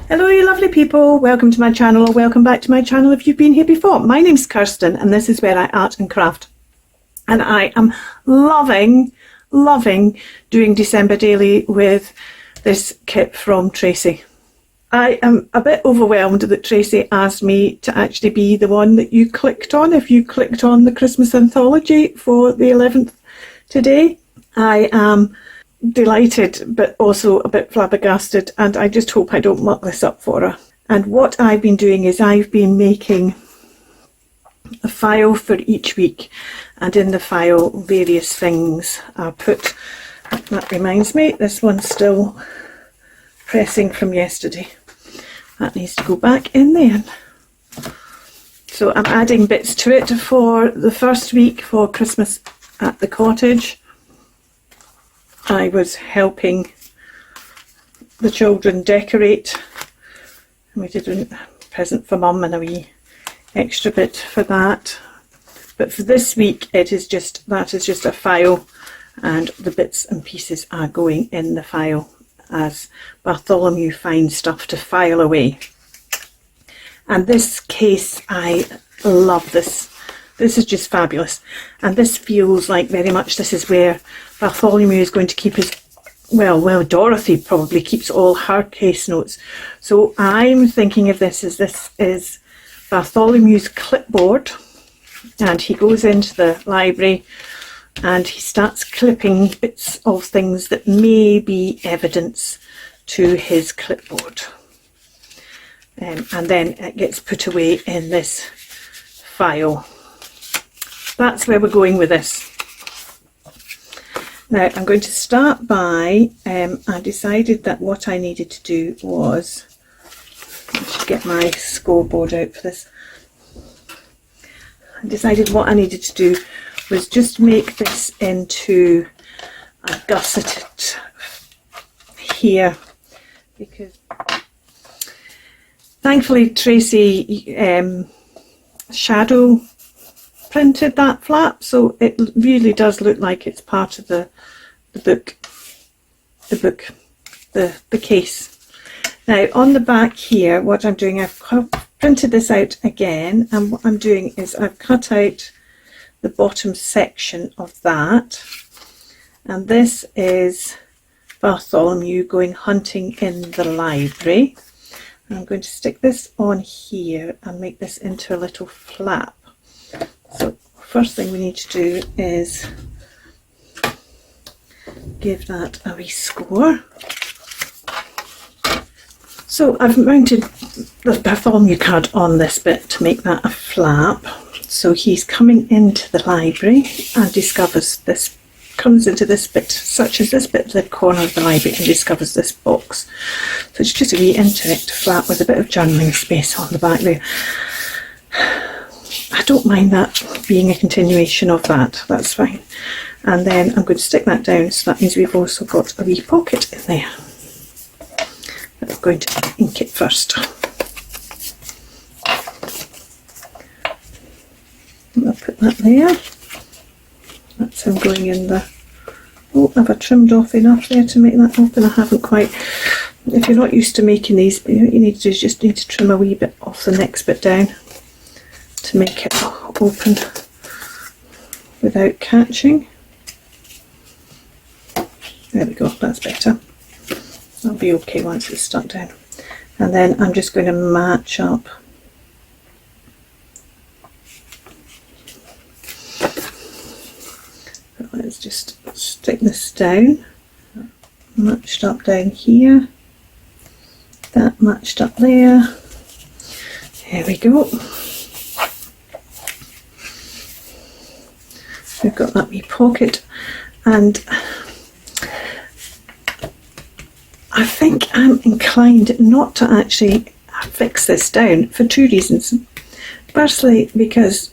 Hello you lovely people, welcome to my channel or welcome back to my channel if you've been here before. My name's Kirsten and this is where I art and craft, and I am loving doing December daily with this kit from Tracie. I am a bit overwhelmed that Tracie asked me to actually be the one that you clicked on if you clicked on the Christmas Anthology for the 11th today. I am delighted but also a bit flabbergasted, and I just hope I don't muck this up for her. And what I've been doing is I've been making a file for each week, and in the file various things are put. That reminds me, this one's still pressing from yesterday. That needs to go back in there. So I'm adding bits to it for the first week for Christmas at the cottage. I was helping the children decorate, and we did a present for Mum and a wee extra bit for that. But for this week that is just a file, and the bits and pieces are going in the file as Bartholomew finds stuff to file away. And this case, I love this. This is just fabulous, and this feels like very much this is where Bartholomew is going to keep his, well, Dorothy probably keeps all her case notes. So I'm thinking of this is Bartholomew's clipboard, and he goes into the library and he starts clipping bits of things that may be evidence to his clipboard. And then it gets put away in this file. That's where we're going with this. Now I'm going to start by, I decided that what I needed to do was, I should get my scoreboard out for this. I decided what I needed to do was just make this into a gusset here, because thankfully Tracie shadow printed that flap, so it really does look like it's part of the case. Now on the back here, what I'm doing, I've printed this out again, and what I'm doing is I've cut out the bottom section of that, and this is Bartholomew going hunting in the library. And I'm going to stick this on here and make this into a little flap. So first thing we need to do is give that a wee score. So I've mounted the Bartholomew card on this bit to make that a flap. So he's coming into the library and discovers this, comes into this bit, such as this bit of the corner of the library, and discovers this box. So it's just a wee indirect flap with a bit of journaling space on the back there. I don't mind that being a continuation of that, that's fine. And then I'm going to stick that down, so that means we've also got a wee pocket in there. I'm going to ink it first. I'll put that there. That's him going in the... Oh, have I trimmed off enough there to make that open? I haven't quite. If you're not used to making these, what you need to do is just need to trim a wee bit off the next bit down to make it open without catching. There we go, that's better. That'll be okay once it's stuck down. And then I'm just going to match up let's just stick this down, matched up down here, that matched up there. There we go. We've got that wee pocket, and I think I'm inclined not to actually fix this down for two reasons. Firstly, because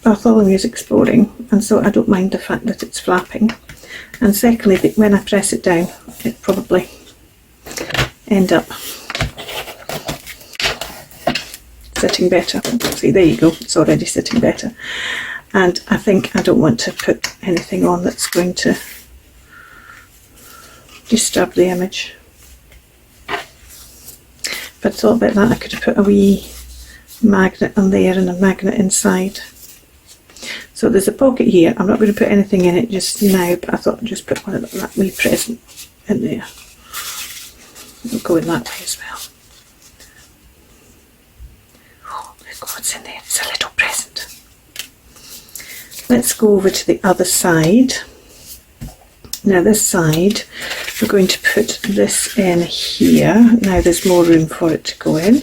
Bartholomew is exploring, and so I don't mind the fact that it's flapping, and secondly, when I press it down it probably end up sitting better. See, there you go, it's already sitting better. And I think I don't want to put anything on that's going to disturb the image. I'd thought about that, I could have put a wee magnet on there and a magnet inside. So there's a pocket here. I'm not going to put anything in it just now, but I thought I'd just put one of that wee present in there. It'll go in that way as well. Oh, look what's in there. It's a little present. Let's go over to the other side. Now this side, we're going to put this in here. Now there's more room for it to go in.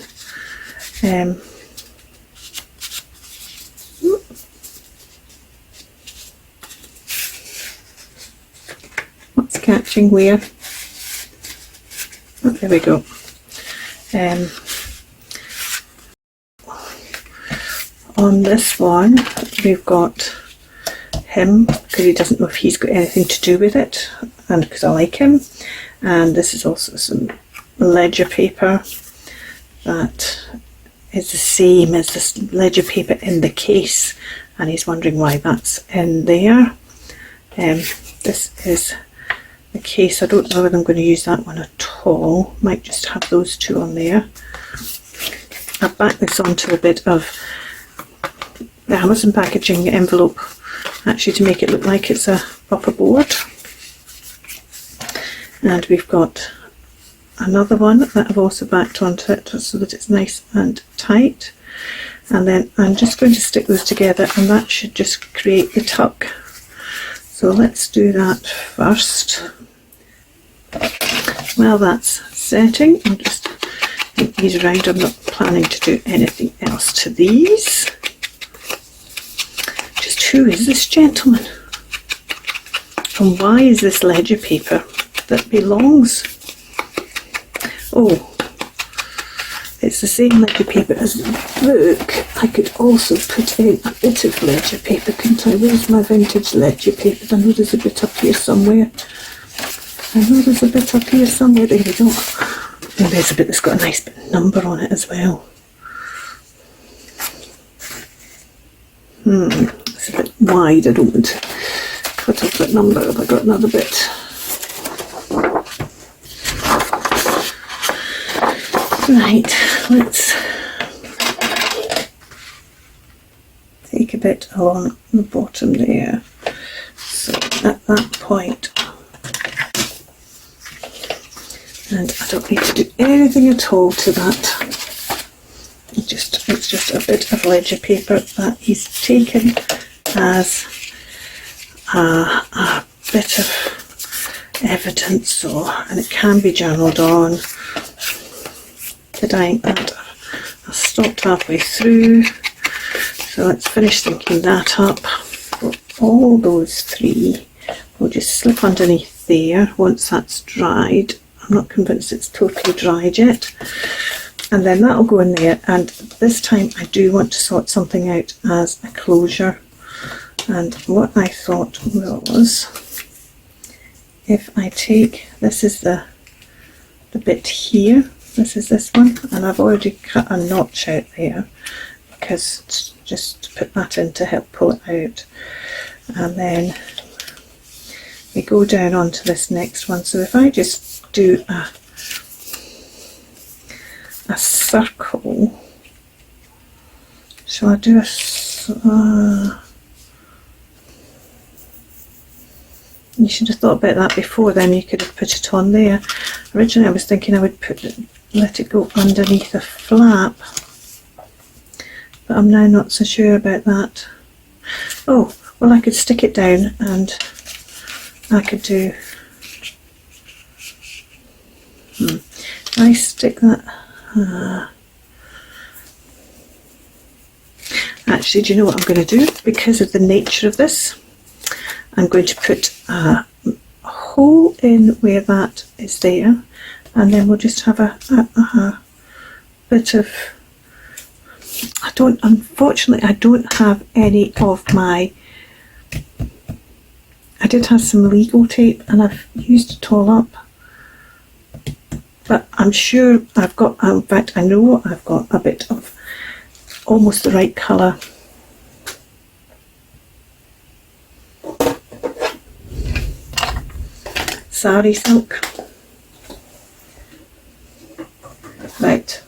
What's catching where? Oh, there we go. On this one, we've got him, because he doesn't know if he's got anything to do with it, and because I like him. And this is also some ledger paper that is the same as this ledger paper in the case, and he's wondering why that's in there. This is the case. I don't know whether I'm going to use that one at all. Might just have those two on there. I've backed this onto a bit of the Amazon packaging envelope, actually, to make it look like it's a proper board. And we've got another one that I've also backed onto it so that it's nice and tight. And then I'm just going to stick those together, and that should just create the tuck. So let's do that first. While that's setting, I'll just move these around. I'm not planning to do anything else to these. Just who is this gentleman? And why is this ledger paper that belongs? Oh, it's the same ledger paper as the book. I could also put in a bit of ledger paper, couldn't I? Where's my vintage ledger paper? I know there's a bit up here somewhere. There we go. And there's a bit that's got a nice bit of number on it as well. It's a bit wide. I don't want to cut off that number. Have I got another bit? Right, let's take a bit along the bottom there. So at that point, and I don't need to do anything at all to that. It's just a bit of ledger paper that he's taken as a bit of evidence, and it can be journaled on. And I stopped halfway through, so let's finish thinking that up. For all those three, we'll just slip underneath there once that's dried. I'm not convinced it's totally dried yet. And then that'll go in there, and this time I do want to sort something out as a closure. And what I thought was, if I take, this is the bit here, this is this one, and I've already cut a notch out there because it's just to put that in to help pull it out. And then we go down onto this next one. So if I just do a circle, shall I do a you should have thought about that before, then you could have put it on there. Originally I was thinking I would let it go underneath a flap, but I'm now not so sure about that. Oh, well, I could stick it down, and I could do, I stick that, actually, do you know what I'm going to do? Because of the nature of this, I'm going to put a hole in where that is there, and then we'll just have a bit of, unfortunately I don't have any of my, I did have some legal tape and I've used it all up, but I'm sure I've got, in fact I know I've got a bit of almost the right colour. Sari silk. Right,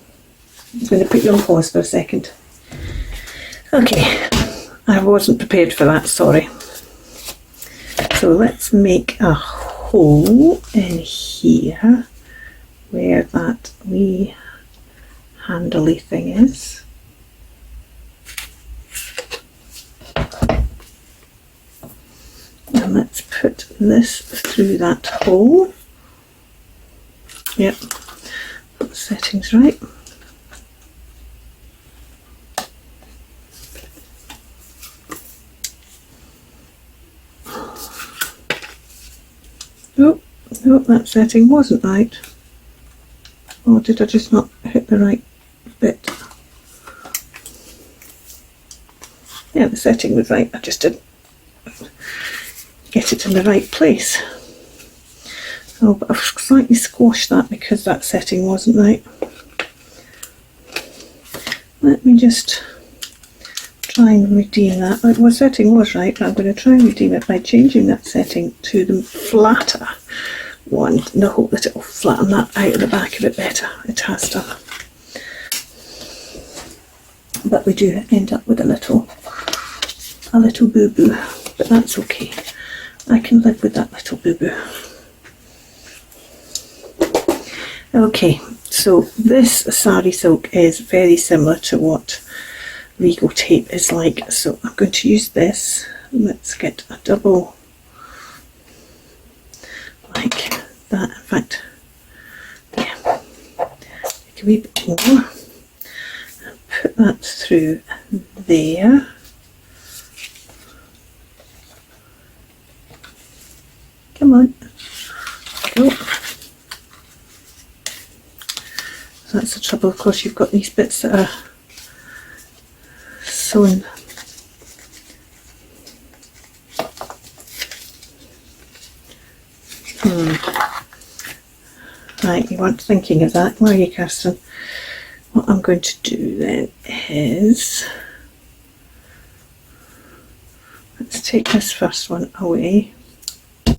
going to put you on pause for a second. Okay, I wasn't prepared for that, sorry. So let's make a hole in here where that wee handly thing is. And let's put this through that hole. Yep, that setting's right. Oh, no, that setting wasn't right. Or did I just not hit the right bit? Yeah, the setting was right, I just didn't get it in the right place. Oh, but I've slightly squashed that because that setting wasn't right. Let me just try and redeem that. The setting was right, but I'm going to try and redeem it by changing that setting to the flatter one in the hope that it will flatten that out of the back a bit better. It has done. But we do end up with a little boo-boo, but that's okay. I can live with that little boo-boo. Okay, so this sari silk is very similar to what Regal tape is like, so I'm going to use this. Let's get a double like that. In fact, yeah, make a wee bit more and put that through there. Come on, go. So that's the trouble, of course, you've got these bits that are sewn. Right, you weren't thinking of that, were you, Kirsten? What I'm going to do then is, let's take this first one away. I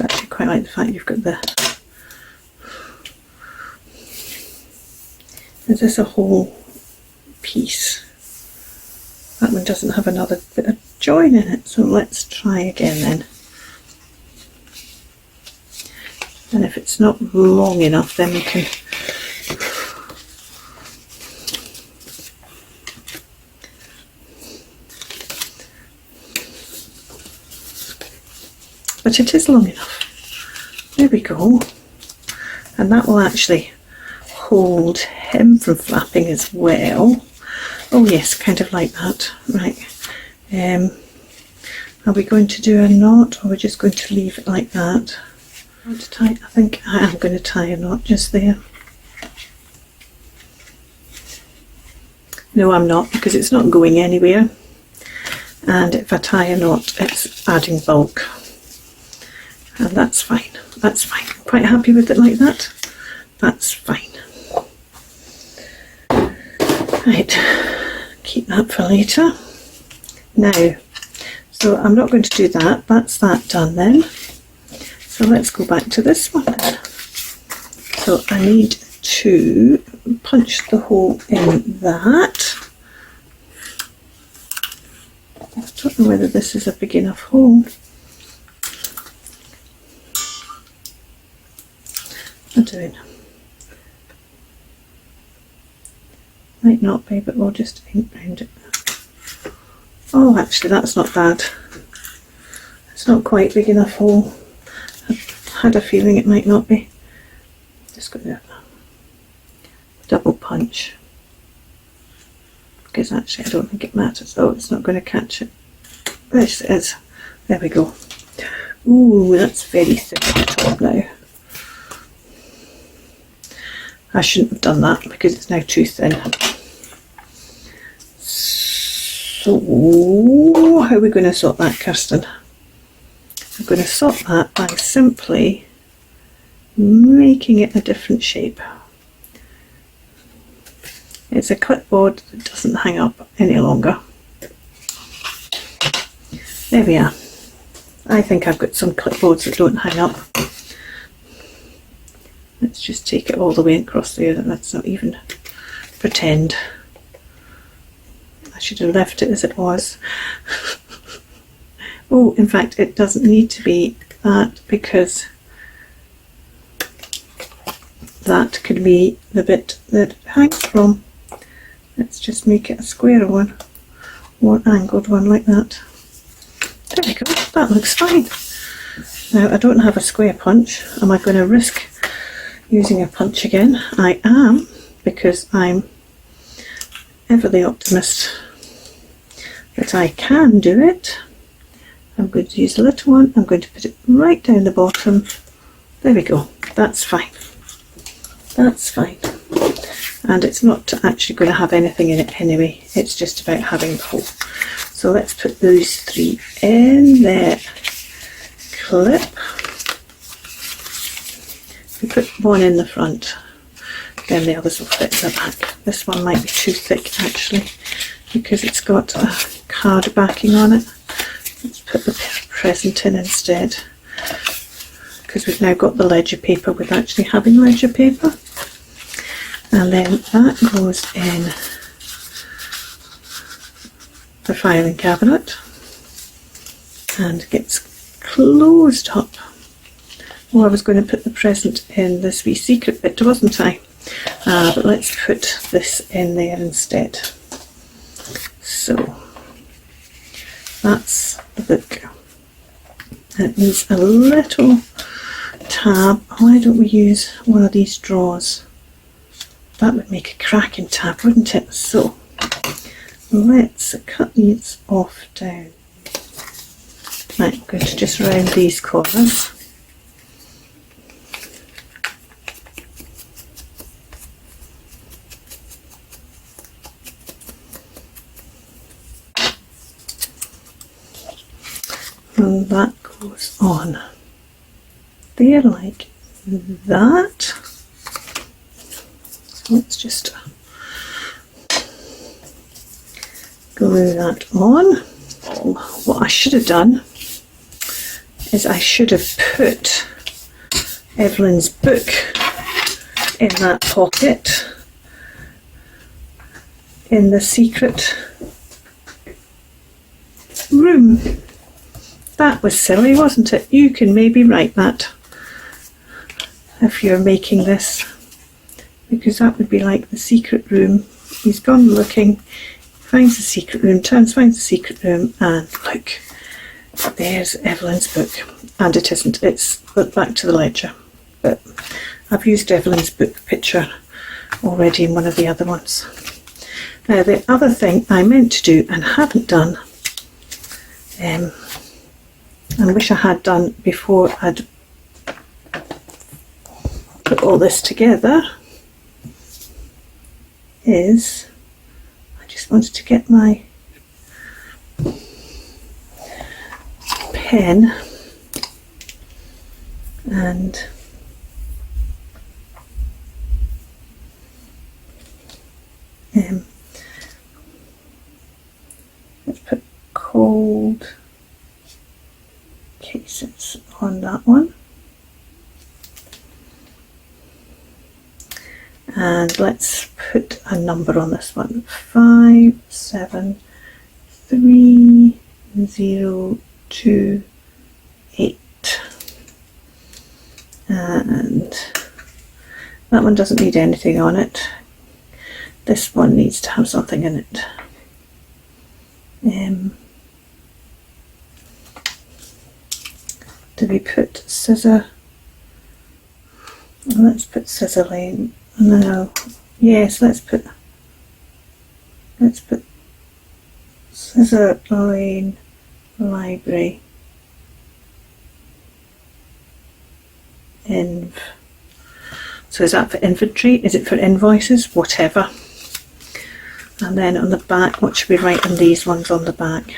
actually quite like the fact you've got the, is this a whole piece? That one doesn't have another bit of join in it, so let's try again then. And if it's not long enough, then we can but it is long enough. There we go. And that will actually hold him from flapping as well. Oh yes, kind of like that. Right. Are we going to do a knot, or are we just going to leave it like that? I think I am going to tie a knot just there. No, I'm not, because it's not going anywhere. And if I tie a knot, it's adding bulk. And that's fine. That's fine. I'm quite happy with it like that. That's fine. Right, keep that for later. Now, so I'm not going to do that. That's that done then. So let's go back to this one then. So I need to punch the hole in that. I don't know whether this is a big enough hole. I'm doing. Might not be, but we'll just ink round it. Oh, actually that's not bad. It's not quite big enough hole. I had a feeling it might not be. Just going to double punch, because actually I don't think it matters. Oh, it's not going to catch it. This is. There we go. Ooh, that's very thick at the top now. I shouldn't have done that because it's now too thin. So, how are we going to sort that, Kirsten? I'm going to sort that by simply making it a different shape. It's a clipboard that doesn't hang up any longer. There we are. I think I've got some clipboards that don't hang up. Let's just take it all the way across there. Let's not even pretend. I should have left it as it was. Oh, in fact, it doesn't need to be that, because that could be the bit that it hangs from. Let's just make it a square one, or an angled one like that. There we go, that looks fine. Now, I don't have a square punch. Am I going to risk using a punch again? I am, because I'm ever the optimist that I can do it. I'm going to use a little one. I'm going to put it right down the bottom. There we go. That's fine. That's fine. And it's not actually going to have anything in it anyway. It's just about having the hole. So let's put those three in there. Clip. We put one in the front, then the others will fit in the back. This one might be too thick actually, because it's got a card backing on it. Let's put the present in instead, because we've now got the ledger paper with actually having ledger paper. And then that goes in the filing cabinet and gets closed up. Oh, I was going to put the present in this wee secret bit, wasn't I? But let's put this in there instead. So that's the book. It needs a little tab. Why don't we use one of these drawers? That would make a cracking tab, wouldn't it? So let's cut these off down. Right, I'm going to just round these corners. And that goes on there like that. So let's just glue that on. What I should have done is I should have put Evelyn's book in that pocket in the secret room. That was silly, wasn't it? You can maybe write that if you're making this, because that would be like the secret room. He's gone looking, finds the secret room, turns, finds the secret room, and look, there's Evelyn's book. And it isn't, it's put back to the ledger. But I've used Evelyn's book picture already in one of the other ones. Now, the other thing I meant to do and haven't done, I wish I had done before I'd put all this together, is I just wanted to get my pen and let's put cold cases on that one, and let's put a number on this one, 57308, and that one doesn't need anything on it. This one needs to have something in it. Do we put scissor? Let's put scissor lane. No. Yes, let's put scissor lane library. Inv. So is that for inventory? Is it for invoices? Whatever. And then on the back, what should we write on these ones on the back?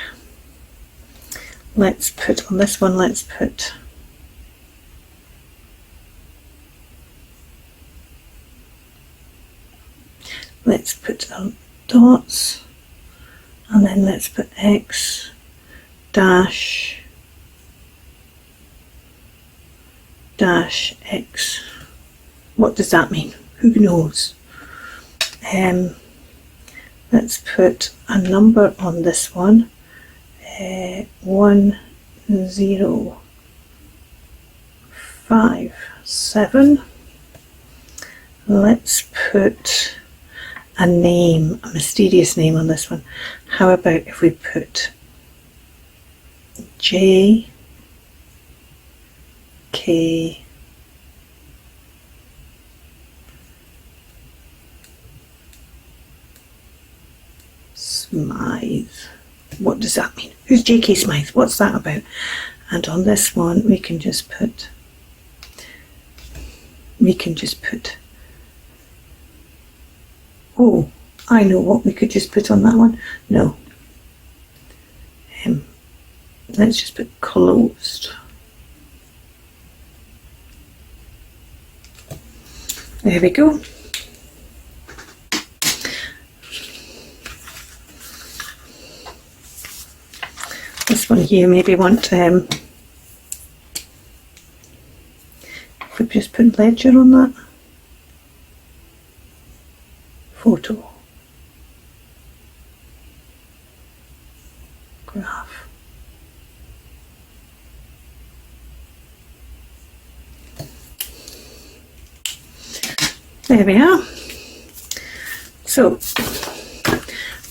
Let's put on this one, let's put dots, and then let's put X dash X What does that mean? Who knows? Let's put a number on this one. 1057. Let's put a name, a mysterious name on this one. How about if we put J K Smythe. What does that mean? Who's J.K. Smythe? What's that about? And on this one we can just put oh, I know what we could just put on that one. No. Let's just put closed. There we go. This one here, maybe want, if we just put ledger on that. Photo. Graph. There we are. So,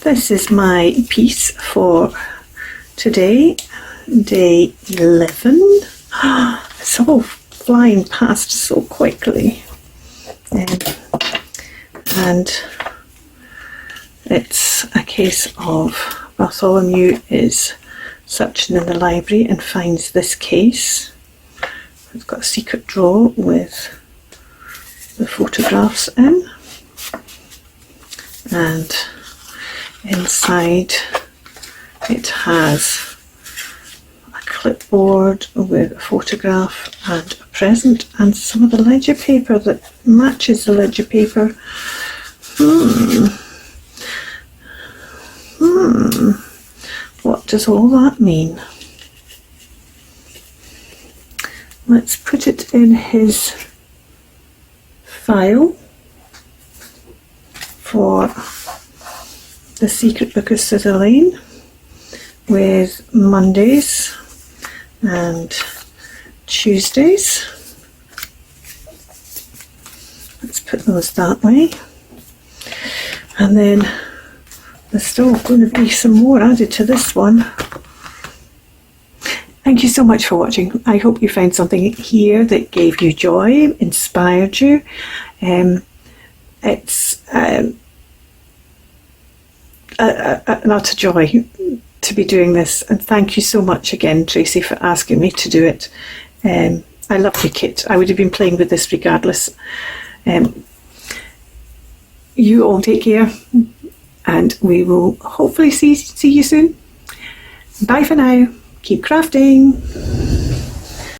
this is my piece for today, day 11. It's all flying past so quickly. And it's a case of Bartholomew is searching in the library and finds this case. It's got a secret drawer with the photographs in, and inside it has a clipboard with a photograph and a present and some of the ledger paper that matches the ledger paper. What does all that mean? Let's put it in his file for the Secret Book of Scissor Lane with Mondays and Tuesdays. Let's put those that way. And then there's still going to be some more added to this one. Thank you so much for watching. I hope you found something here that gave you joy, inspired you. It's an utter joy to be doing this, and thank you so much again, Tracie, for asking me to do it. I love your kit. I would have been playing with this regardless. You all take care, and we will hopefully see you soon. Bye for now. Keep crafting.